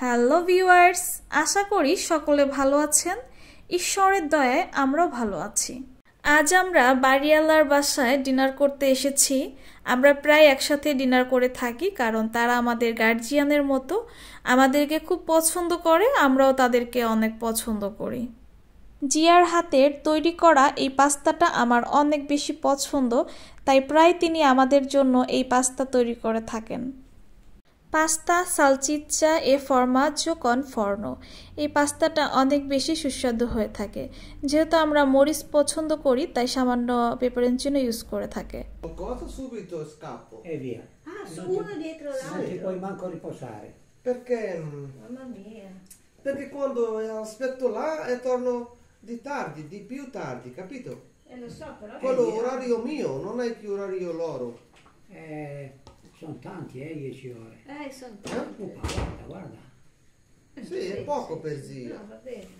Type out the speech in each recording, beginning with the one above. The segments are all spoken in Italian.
Hello viewers, আশা করি সকলে ভালো আছেন। ঈশ্বরের দয়ায় আমরাও ভালো আছি। আজ আমরা বাড়িওয়ালার বাসায় ডিনার করতে এসেছি। আমরা প্রায় একসাথে ডিনার করে থাকি, কারণ তারা আমাদের গার্জিয়ানের মতো, আমাদেরকে খুব পছন্দ করে, আমরাও তাদেরকে অনেক পছন্দ করি। জিয়ার হাতের তৈরি করা এই পাস্তাটা আমার অনেক বেশি পছন্দ, তাই প্রায় তিনি আমাদের জন্য এই পাস্তা তৈরি করে থাকেন। পাস্তা সালচিচ্চা এ ফরমাজ্জো কন ফর্নো, এই পাস্তাটা অনেক বেশি সুস্বাদু হয়ে থাকে। যেহেতু আমরা মরিচ পছন্দ করি, তাই সামান্য পেপারোnciনো ইউজ করে থাকে। Cosa subito scappo. E via. Ah, su uno dietro Non ti l'altro. puoi manco riposare. Perché? Mamma mia. Perché quando aspetto là e torno di tardi, di più tardi, capito? Lo so, però. Quello orario mio, non è più orario loro. Sono tanti, 10 ore. Sono tanti. Guarda, guarda. Sì, è poco per zio. No, va bene.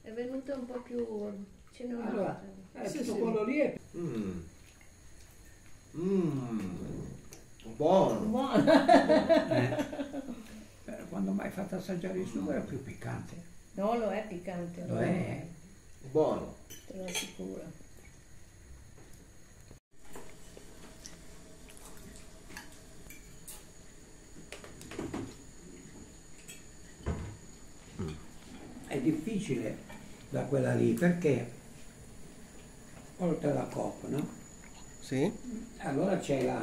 È venuto un po' più. Ce n'è un Allora, altro. Sì, tutto sì. quello lì è Buono. Buono. quando mai fatto assaggiare il sugo era più piccante. No, lo è piccante. Lo è? Buono. Te lo assicuro. È difficile da quella lì perché oltre alla coppa, no? Sì? Allora c'è la...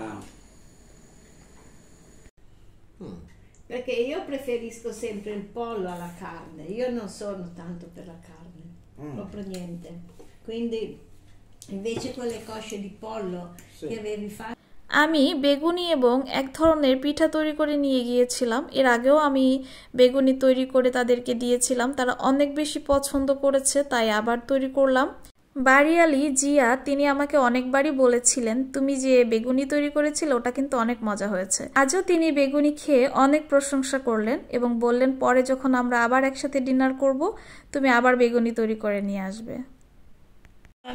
Perché io preferisco sempre il pollo alla carne. Io non sono tanto per la carne, proprio niente. Quindi invece quelle cosce di pollo che avevi fatto. আমি বেগুনি এবং এক ধরনের পিঠা তৈরি করে নিয়ে গিয়েছিলাম। এর আগেও আমি বেগুনি তৈরি করে তাদেরকে দিয়েছিলাম, তারা অনেক বেশি পছন্দ করেছে, তাই আবার তৈরি করলাম। বাড়িয়ালি জিয়া তিনি আমাকে অনেকবারই বলেছিলেন, তুমি যে বেগুনি তৈরি করেছিলে ওটা কিন্তু অনেক মজা হয়েছে। আজও তিনি বেগুনি খেয়ে অনেক প্রশংসা করলেন এবং বললেন পরে যখন আমরা আবার একসাথে ডিনার করব, তুমি আবার বেগুনি তৈরি করে নিয়ে আসবে।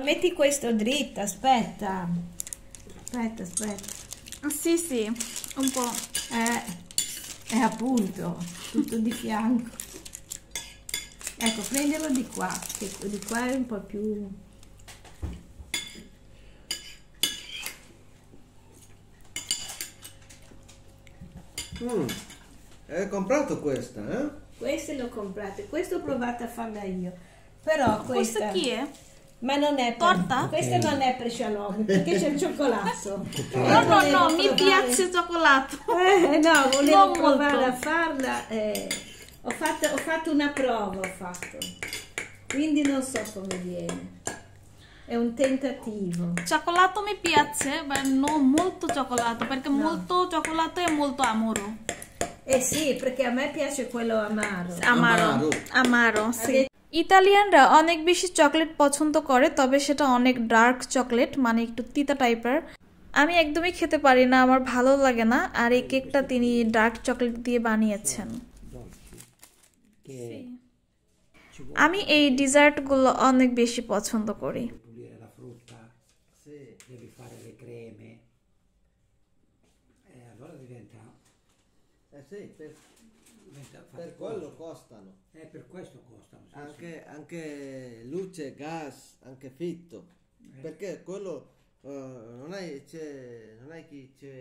Metti questo dritto, aspetta. Aspetta. সি সি un po'. Appunto, tutto di fianco. Ecco, prendilo di qua, che di qua è un po' più. Hai comprato questa, eh? Queste le ho comprate, questo ho provato a farla io. Però Questo questa. chi è? Ma non è per, Torta? questa non è per scialome, perché c'è il cioccolato. No, Volevo mi provare- piace il cioccolato. No, volevo Non provare molto. a farla. Ho fatto una prova, quindi non so come viene. È un tentativo. Cioccolato mi piace, ma non molto cioccolato, perché molto cioccolato è molto amaro. Eh sì, perché a me piace quello amaro. আমারও ইতালিয়ানরা অনেক বেশি চকলেট পছন্দ করে, তবে সেটা অনেক dark chocolate, মানে একটু তিতা টাইপের। আমি একদমই খেতে পারি না, আমার ভালো লাগে না। আর এই কেকটা তিনি ডার্ক চকলেট দিয়ে বানিয়েছেন। আমি এই ডিজার্টগুলো অনেক বেশি পছন্দ করি। pulire la frutta, Sì. devi fare le creme e allora diventa Sì, per faticoso. quello costano. Per questo costano. Sì, Anche luce, gas, anche fitto. Perché quello non hai chi c'è